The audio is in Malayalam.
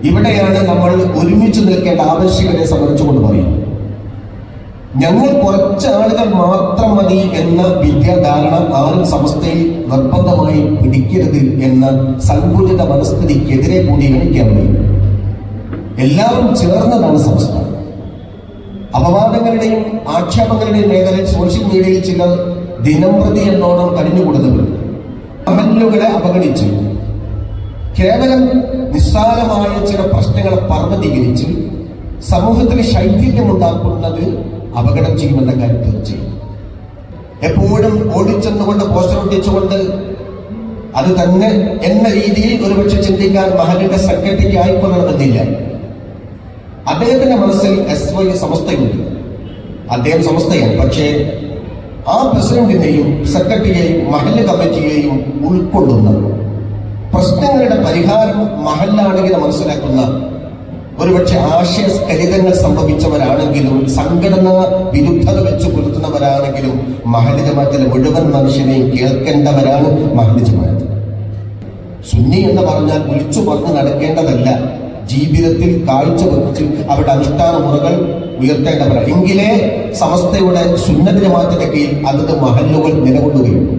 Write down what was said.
ഇവിടെയാണ് നമ്മൾ ഒരുമിച്ച് നിൽക്കേണ്ട ആവശ്യകതയെ സംബന്ധിച്ചുകൊണ്ട് പറയുന്നത്. ഞങ്ങൾ കുറച്ച് ആളുകൾ മാത്രം മതി എന്ന വിദ്യാധാരണ ആരും സമസ്തയിൽ നിർബന്ധമായി പിടിക്കരുത് എന്ന സങ്കുചിത മനസ്ഥിതിക്കെതിരെ കൂടിയാണ് കേരളം. എല്ലാവരും ചേർന്നതാണ് സമസ്ത. അപവാദങ്ങളുടെയും ആക്ഷേപങ്ങളുടെയും മേഖലയിൽ സോഷ്യൽ മീഡിയയിൽ ചിലർ ദിനംപ്രതി എന്നോണം കഴിഞ്ഞുകൂടുന്നവരുണ്ട്. അമലുകളെ അവഗണിച്ച് കേവലം നിസ്സാരമായ ചില പ്രശ്നങ്ങളെ പർവ്വതീകരിച്ച് സമൂഹത്തിന് ശൈഥില്യമുണ്ടാക്കുന്നത് അപകടം ചെയ്യുമെന്ന കാര്യം തീർച്ചയായും. എപ്പോഴും ഓടിച്ചെന്നുകൊണ്ട് പോസ്റ്റർ ഒട്ടിച്ചുകൊണ്ട് അത് തന്നെ എന്ന രീതിയിൽ ഒരുപക്ഷെ ചിന്തിക്കാൻ മഹലിന്റെ സെക്രട്ടറിക്ക് ആയിക്കൊള്ളണമെന്നില്ല. അദ്ദേഹത്തിന്റെ മനസ്സിൽ SY സമസ്തയുണ്ട്, അദ്ദേഹം സമസ്തയാണ്. പക്ഷേ ആ പ്രസിഡന്റിനെയും സെക്രട്ടറിയെയും മഹല്ല് കമ്മിറ്റിയെയും ഉൾക്കൊള്ളുന്ന പ്രശ്നങ്ങളുടെ പരിഹാരം മഹല്ലാണെങ്കിൽ മനസ്സിലാക്കുന്ന ഒരുപക്ഷെ ആശയസ്ഖലിതങ്ങൾ സംഭവിച്ചവരാണെങ്കിലും സംഘടനാ വിരുദ്ധത വെച്ച് പുലർത്തുന്നവരാണെങ്കിലും മഹല്ല് ജമാഅത്തിലെ മുഴുവൻ മനുഷ്യനെയും കേൾക്കേണ്ടവരാണ് മഹല്ല് ജമാഅത്ത്. സുന്നി എന്ന് പറഞ്ഞാൽ വിളിച്ചു പറഞ്ഞ് നടക്കേണ്ടതല്ല, ജീവിതത്തിൽ കാഴ്ചവെച്ച് അവരുടെ അനുഷ്ഠാന മുറകൾ ഉയർത്തേണ്ടവരാണ്. എങ്കിലേ സമസ്തയുടെ സുന്നത്ത് ജമാഅത്തിന്റെ കീഴിൽ അതത് മഹല്ലുകൾ നിലകൊള്ളുകയുള്ളൂ.